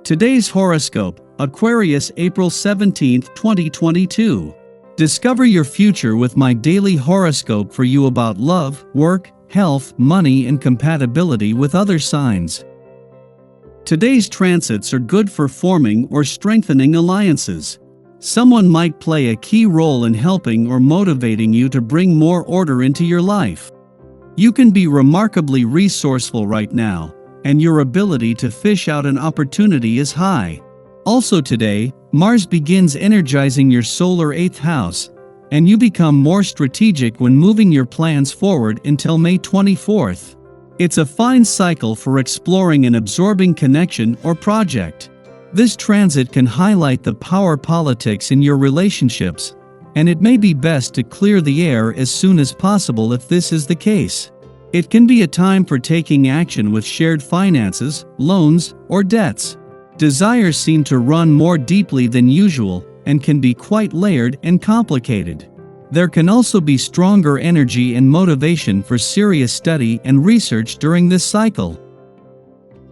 Today's horoscope, Aquarius April 17, 2022. Discover your future with my daily horoscope for you about love, work, health, money, and compatibility with other signs. Today's transits are good for forming or strengthening alliances. Someone might play a key role in helping or motivating you to bring more order into your life. You can be remarkably resourceful right now, and your ability to fish out an opportunity is high. Also today, Mars begins energizing your solar 8th house, and you become more strategic when moving your plans forward until May 24th. It's a fine cycle for exploring an absorbing connection or project. This transit can highlight the power politics in your relationships, and it may be best to clear the air as soon as possible if this is the case. It can be a time for taking action with shared finances, loans, or debts. Desires seem to run more deeply than usual and can be quite layered and complicated. There can also be stronger energy and motivation for serious study and research during this cycle.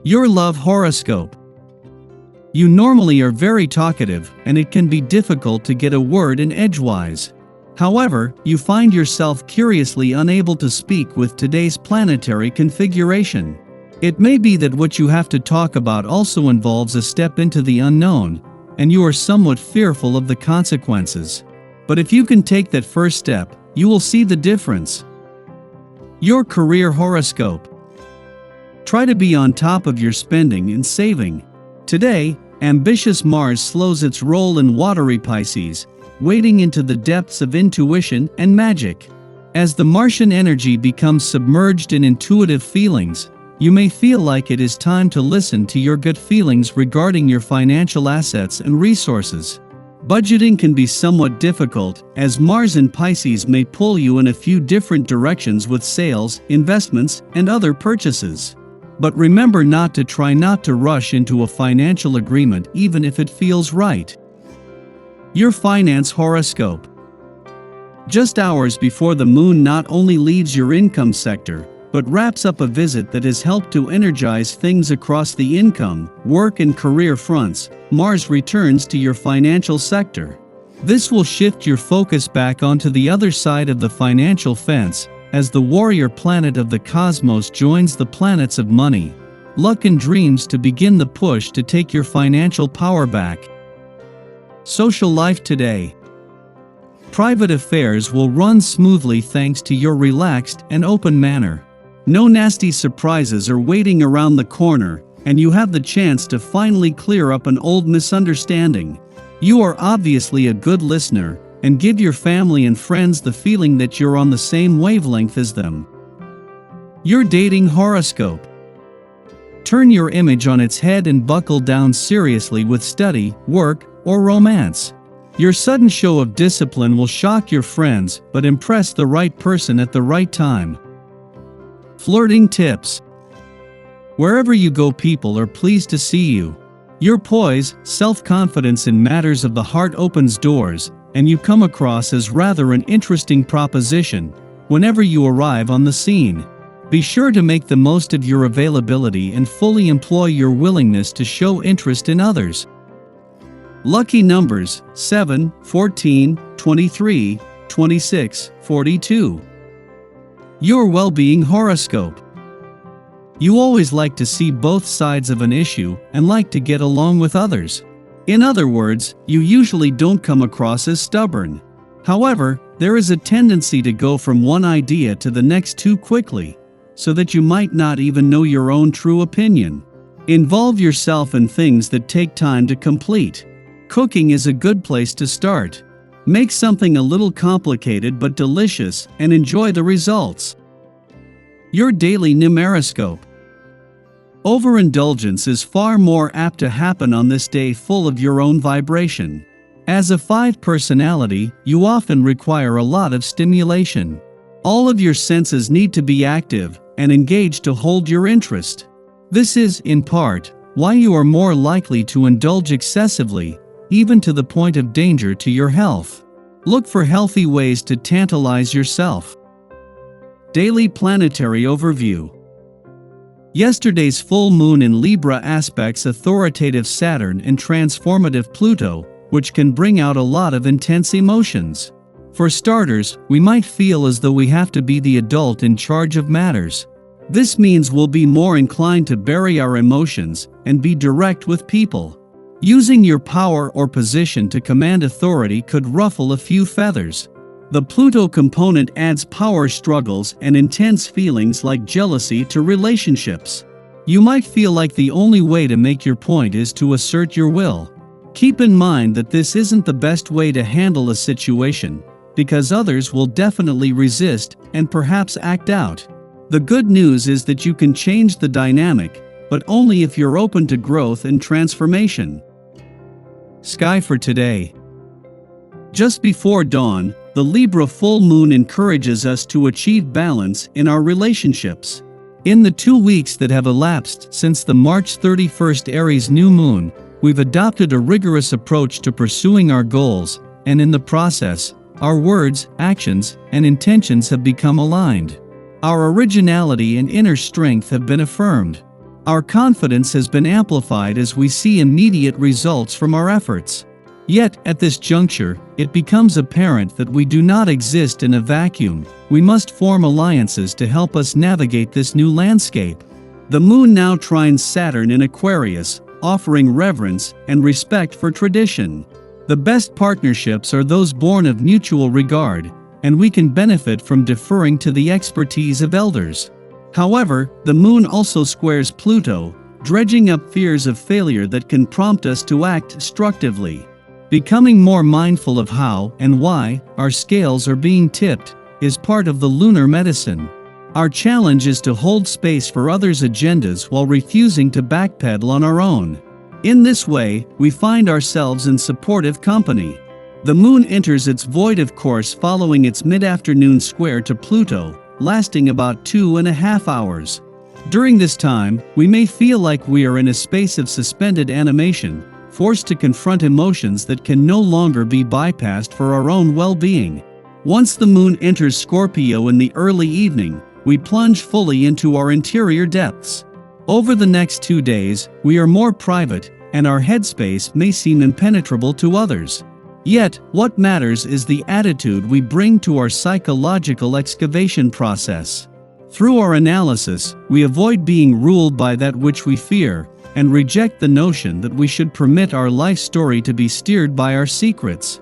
Your love horoscope. You normally are very talkative, and it can be difficult to get a word in edgewise. However, you find yourself curiously unable to speak with today's planetary configuration. It may be that what you have to talk about also involves a step into the unknown, and you are somewhat fearful of the consequences. But if you can take that first step, you will see the difference. Your career horoscope. Try to be on top of your spending and saving. Today, ambitious Mars slows its roll in watery Pisces, wading into the depths of intuition and magic. As the Martian energy becomes submerged in intuitive feelings, you may feel like it is time to listen to your gut feelings regarding your financial assets and resources. Budgeting can be somewhat difficult, as Mars in Pisces may pull you in a few different directions with sales, investments, and other purchases. But remember to try not to rush into a financial agreement even if it feels right. Your finance horoscope. Just hours before the moon not only leaves your income sector, but wraps up a visit that has helped to energize things across the income, work, and career fronts, Mars returns to your financial sector. This will shift your focus back onto the other side of the financial fence, as the warrior planet of the cosmos joins the planets of money, luck, and dreams to begin the push to take your financial power back. Social life today. Private affairs will run smoothly thanks to your relaxed and open manner. No nasty surprises are waiting around the corner, and you have the chance to finally clear up an old misunderstanding. You are obviously a good listener, and give your family and friends the feeling that you're on the same wavelength as them. Your dating horoscope. Turn your image on its head and buckle down seriously with study, work, or romance. Your sudden show of discipline will shock your friends, but impress the right person at the right time. Flirting tips. Wherever you go, people are pleased to see you. Your poise, self-confidence in matters of the heart opens doors, and you come across as rather an interesting proposition whenever you arrive on the scene. Be sure to make the most of your availability and fully employ your willingness to show interest in others. Lucky numbers: 7, 14, 23, 26, 42. Your well-being horoscope. You always like to see both sides of an issue and like to get along with others. In other words, you usually don't come across as stubborn. However, there is a tendency to go from one idea to the next too quickly, so that you might not even know your own true opinion. Involve yourself in things that take time to complete. Cooking is a good place to start. Make something a little complicated but delicious and enjoy the results. Your daily numeroscope. Overindulgence is far more apt to happen on this day full of your own vibration. As a 5 personality, you often require a lot of stimulation. All of your senses need to be active and engaged to hold your interest. This is, in part, why you are more likely to indulge excessively, even to the point of danger to your health. Look for healthy ways to tantalize yourself. Daily planetary overview. Yesterday's full moon in Libra aspects authoritative Saturn and transformative Pluto, which can bring out a lot of intense emotions. For starters, we might feel as though we have to be the adult in charge of matters. This means we'll be more inclined to bury our emotions and be direct with people. Using your power or position to command authority could ruffle a few feathers. The Pluto component adds power struggles and intense feelings like jealousy to relationships. You might feel like the only way to make your point is to assert your will. Keep in mind that this isn't the best way to handle a situation, because others will definitely resist and perhaps act out. The good news is that you can change the dynamic, but only if you're open to growth and transformation. Sky for today. Just before dawn, the Libra full moon encourages us to achieve balance in our relationships. In the 2 weeks that have elapsed since the March 31st Aries new moon, we've adopted a rigorous approach to pursuing our goals, and in the process, our words, actions, and intentions have become aligned. Our originality and inner strength have been affirmed. Our confidence has been amplified as we see immediate results from our efforts. Yet, at this juncture, it becomes apparent that we do not exist in a vacuum. We must form alliances to help us navigate this new landscape. The moon now trines Saturn in Aquarius, offering reverence and respect for tradition. The best partnerships are those born of mutual regard, and we can benefit from deferring to the expertise of elders. However, the moon also squares Pluto, dredging up fears of failure that can prompt us to act destructively. Becoming more mindful of how and why our scales are being tipped is part of the lunar medicine. Our challenge is to hold space for others' agendas while refusing to backpedal on our own. In this way, we find ourselves in supportive company. The moon enters its voidal course following its mid-afternoon square to Pluto, lasting about 2.5 hours. During this time, we may feel like we are in a space of suspended animation, forced to confront emotions that can no longer be bypassed for our own well-being. Once the moon enters Scorpio in the early evening, we plunge fully into our interior depths. Over the next 2 days, we are more private, and our headspace may seem impenetrable to others. Yet, what matters is the attitude we bring to our psychological excavation process. Through our analysis, we avoid being ruled by that which we fear, and reject the notion that we should permit our life story to be steered by our secrets.